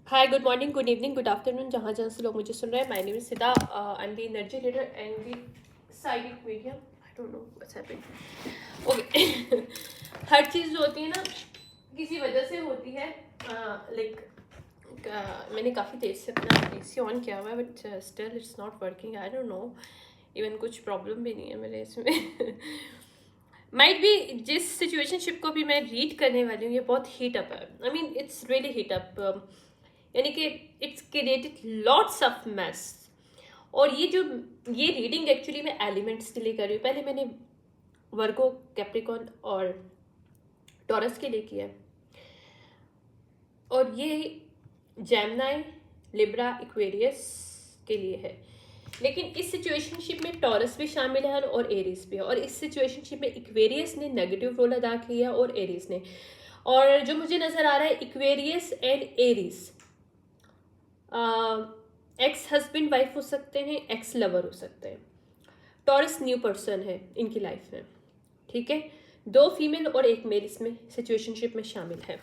हाय, good morning, good evening, good afternoon, जहाँ जहाँ से लोग मुझे सुन रहे हैं। My name is Sida, I am the energy leader and the psychic medium. I don't know what's happening. Okay. हर चीज़ जो होती है ना किसी वजह से होती है। लाइक मैंने काफ़ी देर से अपना एसी ऑन किया हुआ है but still it's not working. I don't no, even कुछ प्रॉब्लम भी नहीं है मेरे इसमें। माइट बी जिस सिचुएशनशिप को भी मैं रीड करने वाली हूँ ये बहुत हीट अप है। I mean it's really heat up, यानी कि it's created lots of mass. और ये रीडिंग एक्चुअली मैं एलिमेंट्स के लिए कर रही हूँ। पहले मैंने वर्गो, कैप्रिकॉन और टॉरस के लिए किया है, और ये जेमिनी, लिब्रा, एक्वेरियस के लिए है। लेकिन इस सिचुएशनशिप में टॉरस भी शामिल है और एरीज भी है, और इस सिचुएशनशिप में एक्वेरियस ने नेगेटिव रोल अदा किया और एरीज ने। और जो मुझे नज़र आ रहा है Aquarius and Aries, ex husband wife हो सकते हैं, एक्स लवर हो सकते हैं। टॉरस न्यू पर्सन है इनकी लाइफ में, ठीक है। 2 फीमेल और 1 मेल इसमें सिचुएशनशिप में शामिल है।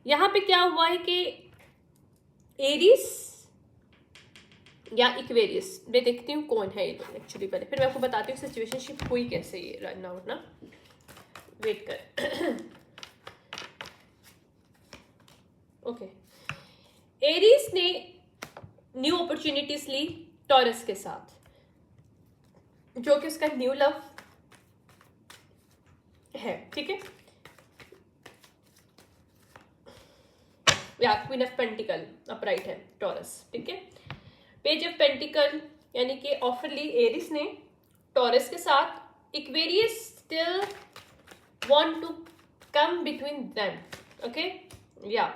यहाँ पे क्या हुआ है कि एरीज या इक्वेरियस, मैं देखती हूँ कौन है ये एक्चुअली पहले, फिर मैं आपको बताती हूँ सिचुएशनशिप हुई कैसे ये रन आउट ना। वेट कर। ओके, एरीज ने न्यू अपॉर्चुनिटीज ली टॉरस के साथ, जो कि उसका न्यू लव है, ठीक है। या क्वीन ऑफ पेंटिकल अपराइट है टॉरस, ठीक है। पेज ऑफ पेंटिकल यानी कि ऑफरली एरिस ने टॉरस के साथ, Aquarius still want to come between them, okay या।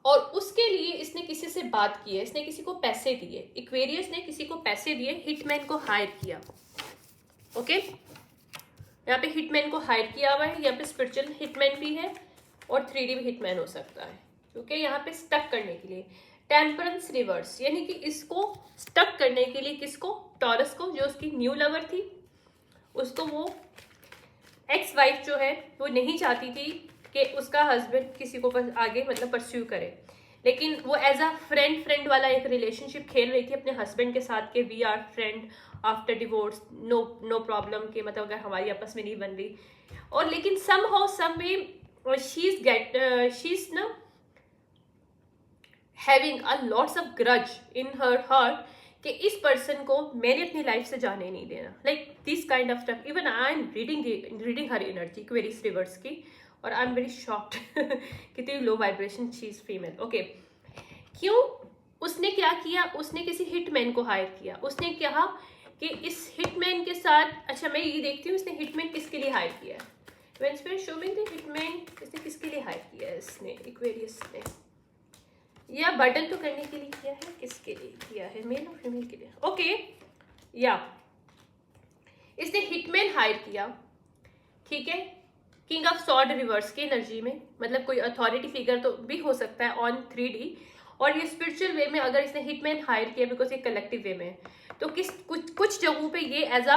और उसके लिए इसने किसी से बात की है, इसने किसी को पैसे दिए, इक्वेरियस ने किसी को पैसे दिए, हिटमैन को हायर किया, ओके। यहाँ पे हिटमैन को हायर किया हुआ है, यहाँ पे स्पिरिचुअल हिटमैन भी है और 3D भी हिटमैन हो सकता है, क्योंकि यहाँ पे स्टक करने के लिए टेम्परेंस रिवर्स, यानी कि इसको स्टक करने के लिए किसको, टॉरस को, जो उसकी न्यू लवर थी, उसको वो एक्स वाइफ जो है वो नहीं चाहती थी कि उसका हस्बैंड किसी को आगे मतलब परस्यू करे, लेकिन वो एज अ फ्रेंड वाला एक रिलेशनशिप खेल रही थी अपने हस्बैंड के साथ के we are friend after divorce, no problem के, मतलब अगर हमारी आपस में नहीं बन रही। और लेकिन somehow some way she is ना having a lots of grudge in her heart कि इस पर्सन को मैंने अपनी लाइफ से जाने नहीं देना, like this kind of stuff. Even I am reading her energy queries reverse की, और आई एम वेरी शॉक्ड कितनी low vibration she is female, okay. क्यों? उसने क्या किया, उसने किसी हिटमैन को हायर किया। उसने कहा कि इस हिटमैन के साथ, अच्छा मैं ये देखती हूँ इसने हिटमैन किसके लिए हायर किया है। When spirit show me the hitman, इसने किसके लिए हायर किया है, इसने एक्वेरियस ने, या बर्डन तो करने के लिए किया है, किसके लिए किया है, मेल और फीमेल के लिए, ओके या। इसने हिटमैन हायर किया, ठीक है, किंग ऑफ सॉर्ड रिवर्स की एनर्जी में, मतलब कोई अथॉरिटी फिगर तो भी हो सकता है ऑन 3D। और ये स्पिरिचुअल वे में अगर इसने हिटमैन हायर किया, बिकॉज ये कलेक्टिव वे में है, तो कुछ जगहों पे ये एज अ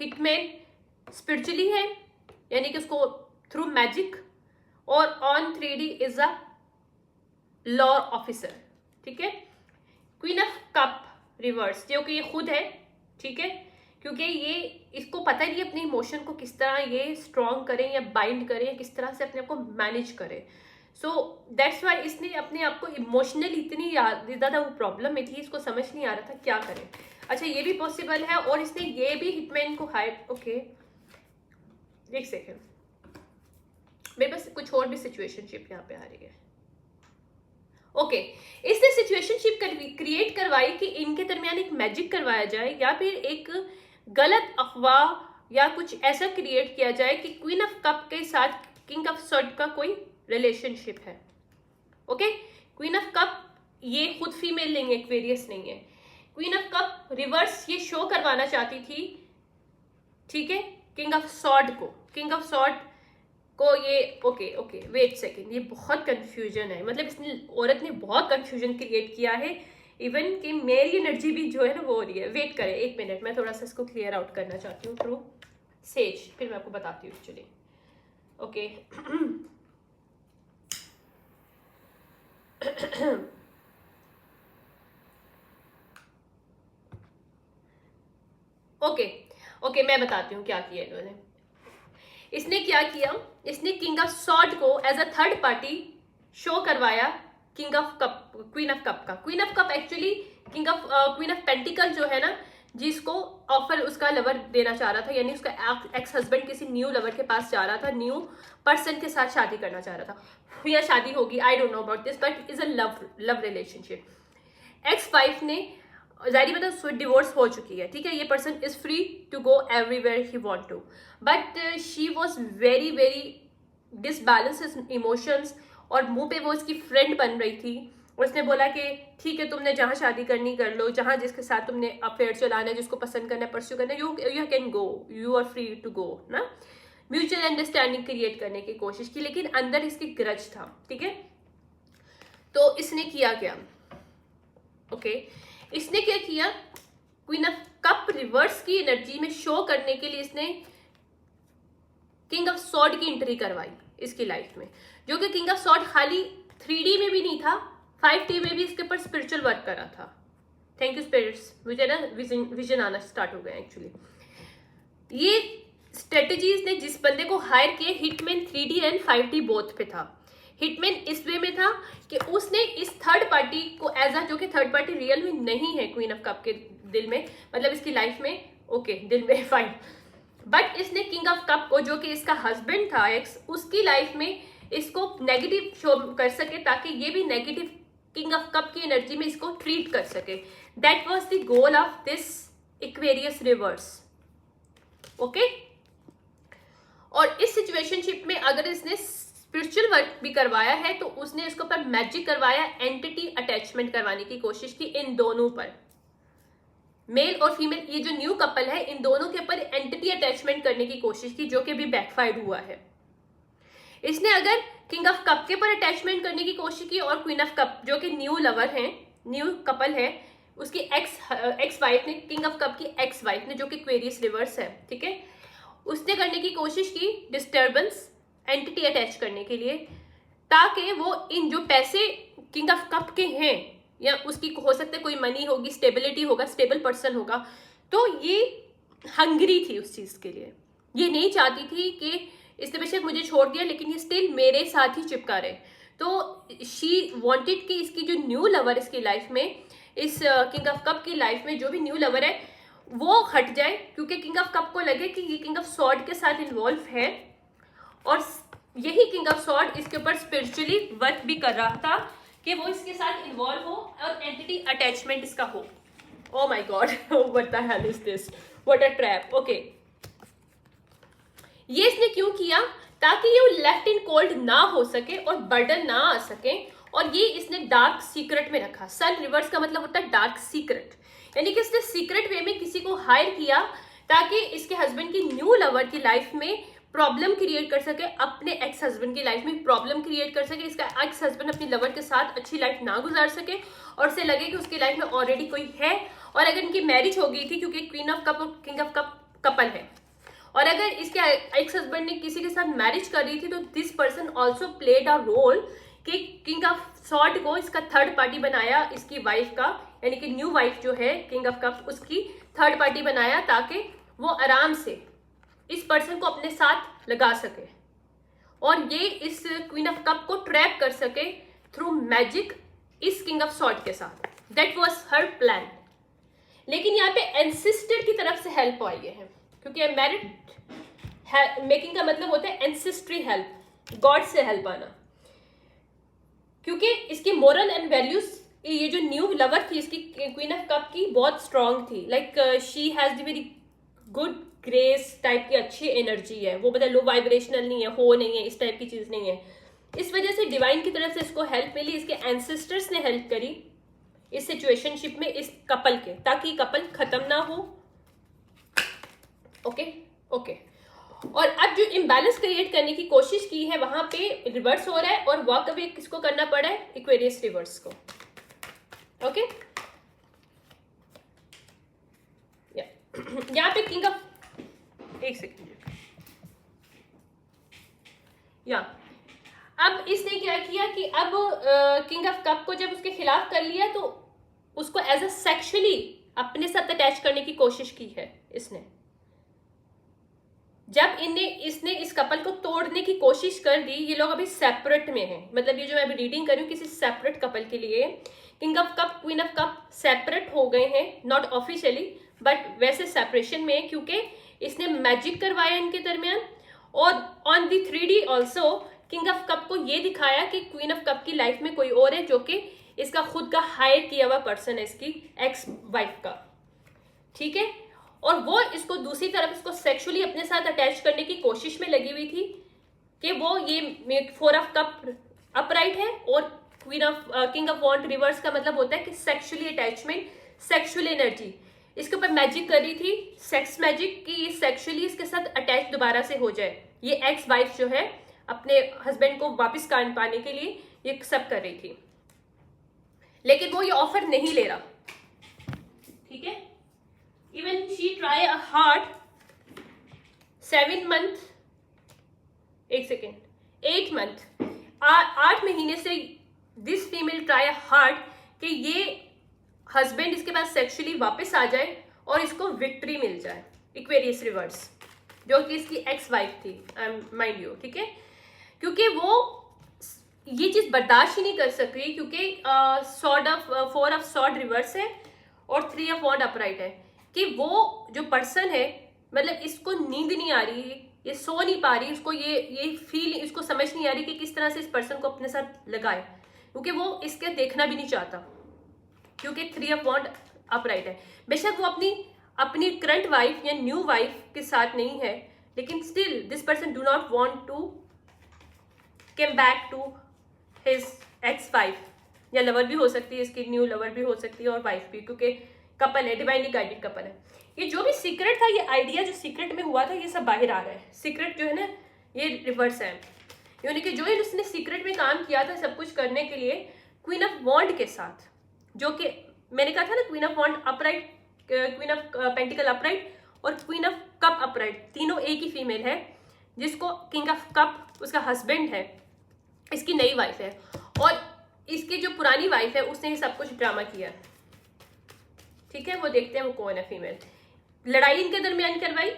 हिटमैन स्पिरिचुअली है, यानी कि उसको थ्रू मैजिक, और on 3D is a law officer, ठीक है। क्वीन ऑफ कप रिवर्स, जो कि ये खुद है, ठीक है, क्योंकि ये इसको पता ही नहीं अपने इमोशन को किस तरह ये स्ट्रॉन्ग करें या बाइंड करें या किस तरह से अपने आप को मैनेज करें। सो दैट्स वाई इसने अपने आप को इमोशनली इतनी ज़्यादा वो प्रॉब्लम में थी, इसको समझ नहीं आ रहा था क्या करें। अच्छा ये भी पॉसिबल है, और इसने ये भी हिटमैन को हायर, ओके एक सेकेंड, मेरे पास कुछ और भी सिचुएशनशिप यहाँ पे आ रही है, ओके। इसने सिचुएशनशिप क्रिएट करवाई कि इनके दरमियान एक मैजिक करवाया जाए, या फिर एक गलत अफवाह या कुछ ऐसा क्रिएट किया जाए कि क्वीन ऑफ कप के साथ किंग ऑफ सॉर्ड का कोई रिलेशनशिप है, ओके। क्वीन ऑफ कप ये खुद फीमेल नहीं है, एक्वेरियस नहीं है। क्वीन ऑफ कप रिवर्स ये शो करवाना चाहती थी, ठीक है, किंग ऑफ सॉर्ड को, किंग ऑफ सॉर्ड को ये, ओके वेट सेकेंड, ये बहुत कंफ्यूजन है, मतलब इसने औरत ने बहुत कंफ्यूजन क्रिएट किया है, इवन कि मेरी एनर्जी भी जो है ना वो हो रही है। वेट करें 1 मिनट, मैं थोड़ा सा इसको क्लियर आउट करना चाहती हूँ थ्रू सेज, फिर मैं आपको बताती हूँ एक्चुअली, ओके। ओके ओके, मैं बताती हूँ क्या किया इन्होंने। इसने क्या किया, इसने किंग ऑफ सॉर्ड को as a third party show करवाया king of cup, queen of cup का। Queen of cup actually queen of pentacle जो है ना, जिसको ऑफर उसका लवर देना चाह रहा था, यानी उसका एक्स हस्बैंड किसी न्यू लवर के पास जा रहा था, न्यू पर्सन के साथ शादी करना चाह रहा था, या शादी होगी, आई don't know about this, but is a love relationship. Ex wife ने जारी मतलब डिवोर्स हो चुकी है, ठीक है, ये person is free to go everywhere he want to, but she was very very disbalance emotions, और मुंह पे वो उसकी फ्रेंड बन रही थी। उसने बोला कि ठीक है, तुमने जहाँ शादी करनी कर लो, जहाँ जिसके साथ तुमने अफेयर चलाना है, जिसको पसंद करना है, परस्यू करना है, you can go, you are free to go ना। म्यूचुअल अंडरस्टैंडिंग क्रिएट करने की कोशिश की, लेकिन अंदर इसकी ग्रज था, ठीक है। तो इसने किया क्या, ओके, इसने क्या किया, क्वीन ऑफ कप रिवर्स की एनर्जी में शो करने के लिए इसने किंग ऑफ सॉर्ड की एंट्री करवाई इसकी लाइफ में, जो कि किंग ऑफ सॉर्ड खाली 3D में भी नहीं था, 5D में भी इसके ऊपर स्पिरिचुअल वर्क करा था। थैंक यू स्पिरिट्स, मुझे ना विजन आना स्टार्ट हो गया एक्चुअली। ये स्ट्रेटेजीज ने जिस बंदे को हायर किया, hitman 3D and 5D both पे था। हिटमैन इस वे में था कि उसने इस थर्ड पार्टी को एज अ, जो कि थर्ड पार्टी रियल में नहीं है क्वीन ऑफ कप के दिल में, मतलब इसकी लाइफ में, ओके दिल में फाइन, बट इसने किंग ऑफ कप को, जो कि इसका हस्बैंड था एक्स, उसकी लाइफ में इसको नेगेटिव शो कर सके, ताकि ये भी नेगेटिव किंग ऑफ कप की एनर्जी में इसको ट्रीट कर सके। That was the goal of this Aquarius reverse, okay. और इस सिचुएशनशिप में अगर इसने स्पिरिचुअल वर्क भी करवाया है, तो उसने इसके ऊपर मैजिक करवाया, एंटिटी अटैचमेंट करवाने की कोशिश की इन दोनों पर, मेल और फीमेल, ये जो न्यू कपल है, इन दोनों के ऊपर एंटिटी अटैचमेंट करने की कोशिश की, जो कि भी बैकफायर्ड हुआ है। इसने अगर किंग ऑफ कप के ऊपर अटैचमेंट करने की कोशिश की, और क्वीन ऑफ कप जो कि न्यू लवर है, न्यू कपल है, उसकी एक्स वाइफ ने, किंग ऑफ कप की एक्स वाइफ ने, जो कि क्वेरियस रिवर्स है, ठीक है, उसने करने की कोशिश की डिस्टर्बेंस, एंटिटी अटैच करने के लिए, ताकि वो इन जो पैसे किंग ऑफ कप के हैं, या उसकी हो सकता है कोई मनी होगी, स्टेबिलिटी होगा, स्टेबल पर्सन होगा, तो ये हंगरी थी उस चीज के लिए, ये नहीं चाहती थी कि इसने बेशक मुझे छोड़ दिया, लेकिन ये स्टिल मेरे साथ ही चिपका रहे। तो शी वांटेड कि इसकी जो न्यू लवर इसकी लाइफ में, इस किंग ऑफ कप की लाइफ में जो भी न्यू लवर है, वो हट जाए, क्योंकि किंग ऑफ कप को लगे कि ये किंग ऑफ सॉर्ड के साथ इन्वॉल्व है, और यही किंग ऑफ सॉर्ड इसके ऊपर स्पिरिचुअली वर्क भी कर रहा था कि वो इसके साथ इन्वॉल्व हो और एंटिटी अटैचमेंट इसका हो। Oh my God, what the hell is this, what a trap, okay. ये इसने क्यों किया, ताकि ये लेफ्ट इन कोल्ड ना हो सके और बर्डन ना आ सके, और ये इसने डार्क सीक्रेट में रखा। सन रिवर्स का मतलब होता है डार्क सीक्रेट, यानी कि इसने सीक्रेट वे में किसी को हायर किया, ताकि इसके हस्बैंड की न्यू लवर की लाइफ में प्रॉब्लम क्रिएट कर सके, अपने एक्स हस्बैंड की लाइफ में प्रॉब्लम क्रिएट कर सके, इसका एक्स हस्बैंड अपनी लवर के साथ अच्छी लाइफ ना गुजार सके, और उसे लगे कि उसकी लाइफ में ऑलरेडी कोई है, और अगर इनकी मैरिज हो गई थी, क्योंकि क्वीन ऑफ कप और किंग ऑफ कप कपल है, और अगर इसके एक्स हस्बैंड ने किसी के साथ मैरिज कर रही थी, तो this person also played a role कि किंग ऑफ सॉर्ड को इसका थर्ड पार्टी बनाया, इसकी वाइफ का, यानी कि न्यू वाइफ जो है किंग ऑफ कप, उसकी थर्ड पार्टी बनाया, ताकि वो आराम से इस पर्सन को अपने साथ लगा सके, और ये इस क्वीन ऑफ कप को ट्रैप कर सके थ्रू मैजिक इस किंग ऑफ सॉर्ड के साथ। That was her plan. लेकिन यहाँ पे एंसिस्टर की तरफ से हेल्प आई है, क्योंकि मैरिड मेकिंग का मतलब होता है एंसिस्ट्री हेल्प, गॉड से हेल्प आना, क्योंकि इसकी मोरल एंड वैल्यूज, ये जो न्यू लवर थी इसकी क्वीन ऑफ कप की, बहुत स्ट्रांग थी, like she has the very good grace type की अच्छी एनर्जी है, वो मतलब लो वाइब्रेशनल नहीं है, हो नहीं है, इस टाइप की चीज नहीं है। इस वजह से डिवाइन की तरफ से इसको हेल्प मिली, इसके एंसेस्टर्स ने हेल्प करी इस सिचुएशनशिप में इस कपल के, ताकि कपल खत्म ना हो, ओके ओके। और अब जो इम्बैलेंस क्रिएट करने की कोशिश की है, वहां पे रिवर्स हो रहा है, और वॉक अवे किसको करना पड़ा है, इक्वेरियस रिवर्स को, ओके। यहाँ पे किंग ऑफ, एक सेकेंड, या अब इसने क्या किया कि अब किंग ऑफ कप को जब उसके खिलाफ कर लिया तो उसको एज अ सेक्सुअली अपने साथ अटैच करने की कोशिश की है इसने। जब इसने इस कपल को तोड़ने की कोशिश कर दी, ये लोग अभी सेपरेट में हैं, मतलब ये जो मैं अभी रीडिंग कर रही हूँ किसी सेपरेट कपल के लिए, king of cup queen of cup separate हो गए हैं, नॉट ऑफिशियली बट वैसे सेपरेशन में है, क्योंकि इसने मैजिक करवाया इनके दरमियान। और on the 3D also king of cup को ये दिखाया कि क्वीन ऑफ कप की लाइफ में कोई और है, जो कि इसका खुद का हायर किया हुआ पर्सन है, इसकी एक्स वाइफ का, ठीक है। और वो इसको दूसरी तरफ इसको सेक्सुअली अपने साथ अटैच करने की कोशिश में लगी हुई थी कि वो ये 4 ऑफ कप अपराइट है और queen of king of wand reverse का मतलब होता है कि सेक्सुअली अटैचमेंट, सेक्सुअल एनर्जी, इसके ऊपर मैजिक कर रही थी, सेक्स मैजिक, कि सेक्सुअली इसके साथ अटैच दोबारा से हो जाए। ये एक्स वाइफ जो है अपने हस्बैंड को वापस कान पाने के लिए ये सब कर रही थी, लेकिन वो ये ऑफर नहीं ले रहा, ठीक है। Even she try a hard 7 month, 8 month, 8 महीने से this female try a hard कि ये हस्बैंड इसके पास सेक्सुअली वापस आ जाए और इसको विक्ट्री मिल जाए, इक्वेरियस रिवर्स, जो कि इसकी एक्स वाइफ थी, माइंड यू, ठीक है। क्योंकि वो ये चीज बर्दाश्त ही नहीं कर सक रही, क्योंकि 4 ऑफ सॉर्ड रिवर्स है और 3 ऑफ वॉन्ड अपराइट है, कि वो जो पर्सन है, मतलब इसको नींद नहीं आ रही, ये सो नहीं पा रही, इसको ये फील, इसको समझ नहीं आ रही कि किस तरह से इस पर्सन को अपने साथ लगाए, क्योंकि वो इसके देखना भी नहीं चाहता, क्योंकि 3 ऑफ वॉन्ड अपराइट है। बेशक वो अपनी करंट वाइफ या न्यू वाइफ के साथ नहीं है, लेकिन still this person do not want to come back to his ex wife, या लवर भी हो सकती है, इसकी न्यू लवर भी हो सकती है और वाइफ भी, क्योंकि कपल है, डिवाइनली गाइडेड कपल है। ये जो भी सीक्रेट था, ये आइडिया जो सीक्रेट में हुआ था, ये सब बाहर आ रहा है। सीक्रेट जो है ना, ये रिवर्स है, यानी कि जो इसने सीक्रेट में काम किया था सब कुछ करने के लिए क्वीन ऑफ वॉन्ड के साथ, जो कि मैंने कहा था ना, queen of wand upright, queen of pentacle upright और क्वीन ऑफ कप अपराइट, तीनों एक ही फीमेल है, जिसको किंग ऑफ कप उसका हस्बैंड है, इसकी नई वाइफ है, और इसकी जो पुरानी वाइफ है उसने ये सब कुछ ड्रामा किया, ठीक है। वो देखते हैं वो कौन है फीमेल। लड़ाई इनके दरमियान करवाई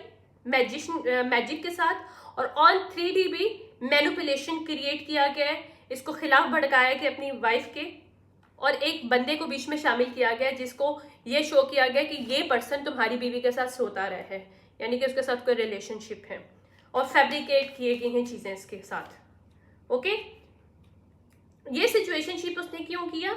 मैजिक के साथ, और ऑन 3D भी मैनिपुलेशन क्रिएट किया गया है, इसको खिलाफ भड़काया गया अपनी वाइफ के, और एक बंदे को बीच में शामिल किया गया जिसको ये शो किया गया कि ये पर्सन तुम्हारी बीवी के साथ सोता रहा है, यानी कि उसके साथ कोई रिलेशनशिप है, और फैब्रिकेट किए गई हैं चीजें इसके साथ, ओके। ये सिचुएशनशिप उसने क्यों किया?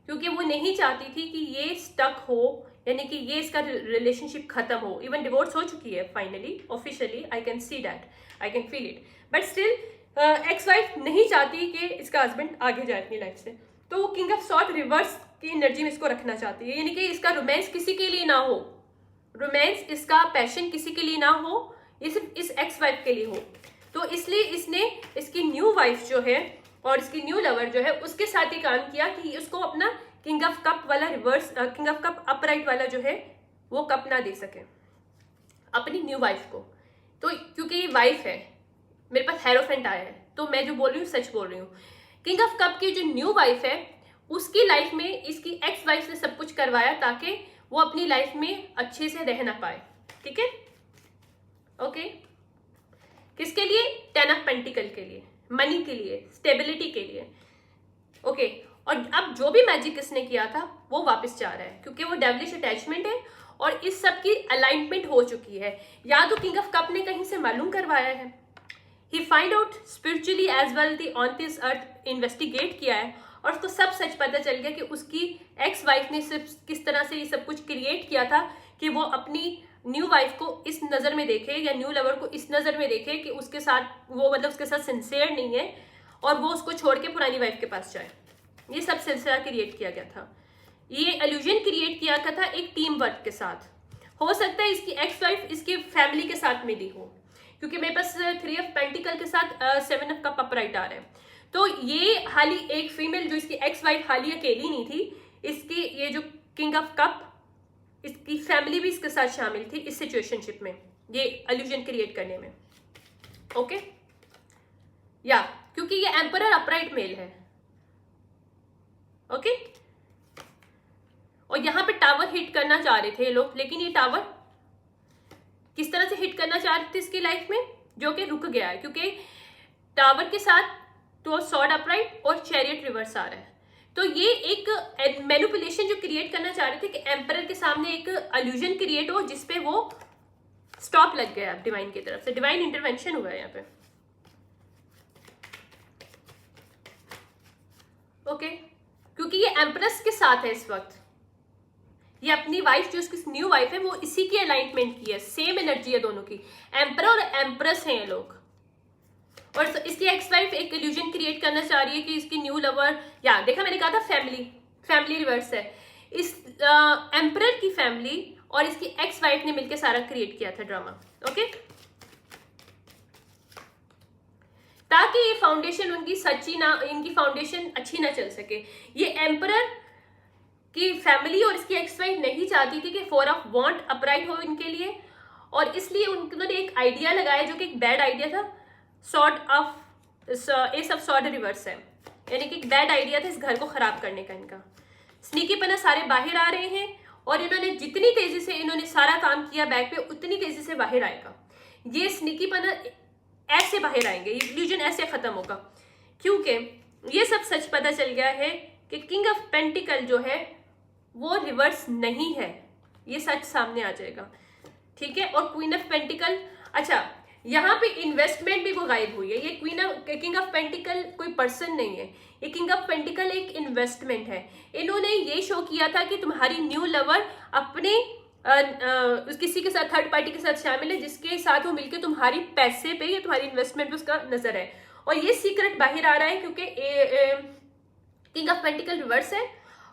क्योंकि वो नहीं चाहती थी कि ये स्टक हो, यानी कि ये इसका रिलेशनशिप खत्म हो। इवन डिवोर्स हो चुकी है finally, officially, I can see that, I can feel it, but still ex wife नहीं चाहती कि इसका हस्बैंड आगे जाए अपनी लाइफ से, तो वो किंग ऑफ सॉर्ड रिवर्स की एनर्जी में इसको रखना चाहती है, यानी कि इसका रोमांस किसी के लिए ना हो, रोमांस, इसका पैशन किसी के लिए ना हो, ये सिर्फ इस एक्स वाइफ के लिए हो। तो इसलिए इसने इसकी न्यू वाइफ जो है और इसकी न्यू लवर जो है उसके साथ ही काम किया कि उसको अपना किंग ऑफ कप वाला reverse, king of cup upright वाला जो है वो कप ना दे सके अपनी न्यू वाइफ को। तो क्योंकि ये वाइफ है, मेरे पास हेरोफेंट आया है, तो मैं जो बोल रही हूँ सच बोल रही हूँ। किंग ऑफ कप की जो न्यू वाइफ है उसकी लाइफ में इसकी एक्स वाइफ ने सब कुछ करवाया ताकि वो अपनी लाइफ में अच्छे से रह ना पाए, ठीक है, ओके। किसके लिए? 10 ऑफ पेंटिकल के लिए, मनी के लिए, स्टेबिलिटी के लिए, ओके। और अब जो भी मैजिक इसने किया था वो वापस जा रहा है, क्योंकि वो डेविलिश अटैचमेंट है और इस सब की अलाइनमेंट हो चुकी है। या तो किंग ऑफ कप ने कहीं से मालूम करवाया है, he find out spiritually as well the on this earth, investigate किया है और उसको सब सच पता चल गया कि उसकी एक्स वाइफ ने सिर्फ किस तरह से ये सब कुछ क्रिएट किया था कि वो अपनी न्यू वाइफ को इस नज़र में देखे या न्यू लवर को इस नज़र में देखे कि उसके साथ वो, मतलब उसके साथ सिंसियर नहीं है और वो उसको छोड़ के पुरानी वाइफ के पास जाए। ये सब सिलसिला क्रिएट किया गया था, ये इल्यूजन क्रिएट किया गया था एक टीम वर्क के साथ। हो सकता है इसकी एक्स वाइफ इसकी फैमिली के साथ मिली हो, क्योंकि मेरे पास 3 ऑफ पेंटिकल के साथ 7 ऑफ कप अपराइट आ रहे हैं। तो ये हाली एक फीमेल जो इसकी एक्स वाइफ हाली अकेली नहीं थी, इसकी ये जो किंग ऑफ कप, इसकी फैमिली भी इसके साथ शामिल थी इस सिचुएशनशिप में, ये इल्यूजन क्रिएट करने में, ओके। या क्योंकि ये एम्परर अपराइट मेल है। ओके, और यहाँ पे टावर हिट करना चाह रहे थे ये लोग, लेकिन ये टावर किस तरह से हिट करना चाह रहे थे इसकी लाइफ में, जो कि रुक गया है, क्योंकि टावर के साथ तो सॉर्ड अपराइट और चैरियट रिवर्स आ रहा है। तो ये एक मैनिपुलेशन जो क्रिएट करना चाह रहे थे कि एम्परर के सामने एक अल्यूजन क्रिएट हो जिसपे वो स्टॉप लग गया डिवाइन की तरफ से, डिवाइन इंटरवेंशन हुआ है यहाँ पे। ओके, क्योंकि ये एम्प्रेस के साथ है इस वक्त, ये अपनी वाइफ जो उसकी न्यू वाइफ है वो इसी की अलाइनमेंट की है, सेम एनर्जी है दोनों की, एम्परर और एम्प्रेस हैं ये लोग। और इसकी एक्स वाइफ एक इल्यूजन क्रिएट करना चाह रही है कि इसकी न्यू लवर, या देखा मैंने कहा था फैमिली रिवर्स है, इस एम्परर की फैमिली और इसकी एक्स वाइफ ने मिलकर सारा क्रिएट किया था ड्रामा। ओके, ताकि ये फाउंडेशन उनकी सच्ची ना, इनकी फाउंडेशन अच्छी ना चल सके। ये एम्परर की फैमिली और इसकी एक्स वाइफ नहीं चाहती थी कि 4 ऑफ वांड अपराइट हो इनके लिए, और इसलिए उन्होंने एक आइडिया लगाया जो कि एक बैड आइडिया था, एस ऑफ सॉर्ड रिवर्स है, यानी कि एक बैड आइडिया था इस घर को खराब करने का इनका। स्नीकीपना सारे बाहर आ रहे हैं, और इन्होंने जितनी तेजी से इन्होंने सारा काम किया बैक पे, उतनी तेजी से बाहर आएगा ये स्नीकीपना, ऐसे बाहर आएंगे, ये इल्यूजन ऐसे खत्म होगा, क्योंकि ये सब सच पता चल गया है कि किंग ऑफ पेंटिकल जो है वो रिवर्स नहीं है, ये सच सामने आ जाएगा। ठीक है, और क्वीन ऑफ पेंटिकल, अच्छा यहाँ पे इन्वेस्टमेंट भी वो गायब हुई है। ये किंग ऑफ पेंटिकल कोई पर्सन नहीं है, ये किंग ऑफ पेंटिकल एक इन्वेस्टमेंट है। इन्होंने ये शो किया था कि तुम्हारी न्यू लवर अपने किसी के साथ, थर्ड पार्टी के साथ शामिल है, जिसके साथ वो मिलकर तुम्हारी पैसे पे या तुम्हारी इन्वेस्टमेंट पे उसका नजर है, और ये सीक्रेट बाहर आ रहा है क्योंकि किंग ऑफ पेंटिकल रिवर्स है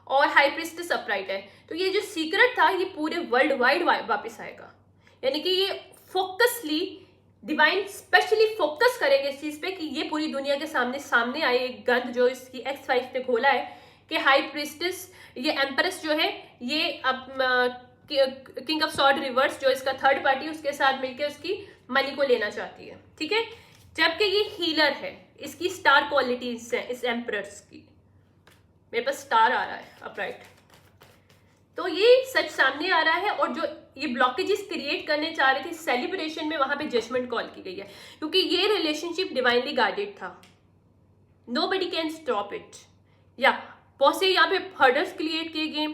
और हाई प्रिस्टेस अपराइट है। तो ये जो सीक्रेट था ये पूरे वर्ल्ड वाइड वापस आएगा, यानी कि ये फोकसली डिवाइन स्पेशली फोकस करेंगे इस चीज पे कि ये पूरी दुनिया के सामने आए एक गंद जो इसकी एक्स वाइफ ने खोला है कि हाई प्रिस्टेस, ये एम्प्रेस जो है ये अब किंग ऑफ सॉर्ड रिवर्स जो इसका थर्ड पार्टी, उसके साथ मिलकर उसकी मनी को लेना चाहती है। ठीक है, जबकि ये हीलर है, इसकी स्टार क्वालिटीज है इस एम्परर्स की, मेरे पास स्टार आ रहा है अपराइट, तो ये सच सामने आ रहा है। और जो ये ब्लॉकेजेस क्रिएट करने चाह रहे थे सेलिब्रेशन में, वहां पे जजमेंट कॉल की गई है, क्योंकि ये रिलेशनशिप डिवाइनली गाइडेड था, नोबडी कैन स्टॉप इट। या बहुत से यहाँ पे हर्डर्स क्रिएट किए गए,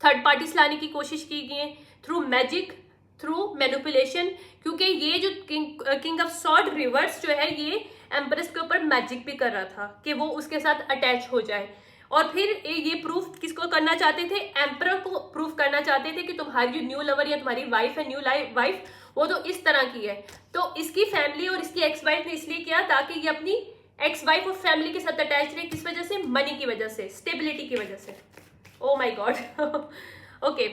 थर्ड पार्टीज लाने की कोशिश की गई थ्रू मैजिक, थ्रू मैनिपुलेशन, क्योंकि ये जो किंग ऑफ सॉर्ड रिवर्स जो है ये एम्प्रेस के ऊपर मैजिक भी कर रहा था कि वो उसके साथ अटैच हो जाए। और फिर ये प्रूफ किसको करना चाहते थे, एम्परर को प्रूफ करना चाहते थे कि तुम्हारी जो न्यू लवर या तुम्हारी वाइफ है, न्यू वाइफ, वो तो इस तरह की है। तो इसकी फैमिली और इसकी एक्स वाइफ ने इसलिए किया ताकि ये अपनी एक्स वाइफ और फैमिली के साथ अटैच रहे, किस वजह से, मनी की वजह से, स्टेबिलिटी की वजह से। Oh my god. Okay,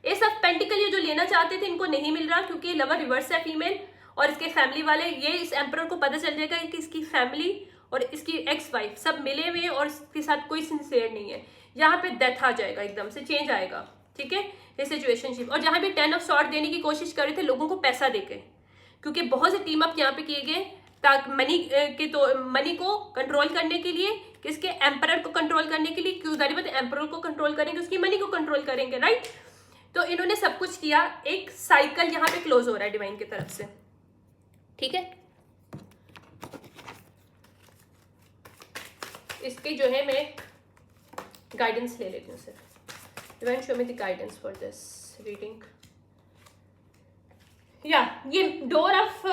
ace of pentacle ये जो लेना चाहते थे इनको नहीं मिल रहा, क्योंकि लवर रिवर्स है फीमेल, और इसके फैमिली वाले, ये इस एम्परर को पता चल जाएगा कि इसकी फैमिली और इसकी एक्स वाइफ सब मिले हुए और इसके साथ कोई सिंसियर नहीं है। यहाँ पे डेथ आ जाएगा, एकदम से चेंज आएगा। ठीक है, ये सिचुएशनशिप। और जहाँ पे 10 ऑफ सॉर्ड देने की कोशिश कर रहे थे लोगों को पैसा देके, क्योंकि बहुत से टीम अप यहाँ पे किए गए ताकि मनी को कंट्रोल करने के लिए, किसके, एम्परर को कंट्रोल करने के लिए, क्यों जारी बात है, एम्परर को कंट्रोल करेंगे, उसकी मनी को कंट्रोल करेंगे, राइट। तो इन्होंने सब कुछ किया, एक साइकिल यहाँ पे क्लोज हो रहा है डिवाइन की तरफ से। ठीक है, इसके जो है मैं गाइडेंस ले लेती हूँ सिर्फ। Divine show me the guidance for this reading. या ये डोर ऑफ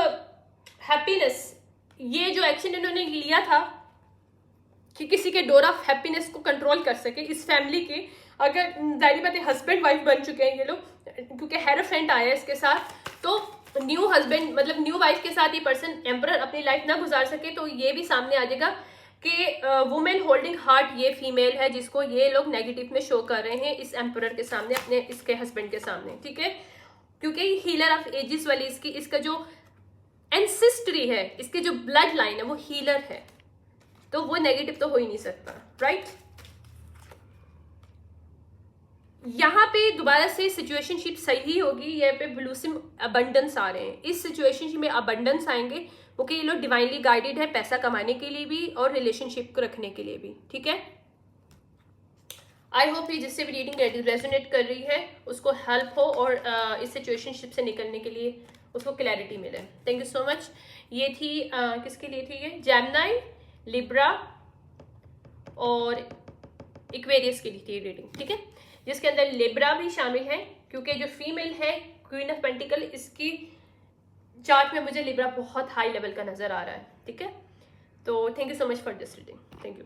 हैप्पीनेस, ये जो एक्शन इन्होंने लिया था कि किसी के डोर ऑफ हैप्पीनेस को कंट्रोल कर सके इस फैमिली के, अगर जाहिर बात है हस्बैंड वाइफ बन चुके हैं ये लोग, क्योंकि हेरोफेंट आया है इसके साथ, तो न्यू हस्बैंड मतलब न्यू वाइफ के साथ ये पर्सन एम्परर अपनी लाइफ ना गुजार सके, तो ये भी सामने आ जाएगा कि वुमेन होल्डिंग हार्ट ये फीमेल है जिसको ये लोग नेगेटिव में शो कर रहे हैं इस एम्परर के सामने, अपने इसके हस्बैंड के सामने। ठीक है, क्योंकि हीलर ऑफ एजिस वाली इसका जो एंसेस्ट्री है, इसके जो ब्लड लाइन है वो हीलर है, तो वो नेगेटिव तो हो ही नहीं सकता, राइट। यहाँ पे दोबारा से सिचुएशनशिप सही होगी, यहाँ पे ब्लूसिम अबंडेंस आ रहे हैं, इस सिचुएशनशिप में अबंडेंस आएंगे, ओके, ये लोग डिवाइनली गाइडेड है पैसा कमाने के लिए भी और रिलेशनशिप को रखने के लिए भी, ठीक है। आई होप ये जिससे भी रीडिंग रेजोनेट कर रही है उसको हेल्प हो और इस सिचुएशनशिप से निकलने के लिए उसको क्लैरिटी मिले। Thank you so much. ये थी किसके लिए थी ये? जेमिनी, लिब्रा और इक्वेरियस के लिए थी रीडिंग, ठीक है, जिसके अंदर लिब्रा भी शामिल है, क्योंकि जो फीमेल है क्वीन ऑफ पेंटिकल, इसकी चार्ट में मुझे लिब्रा बहुत हाई लेवल का नजर आ रहा है, ठीक है। तो thank you so much for this reading, thank you.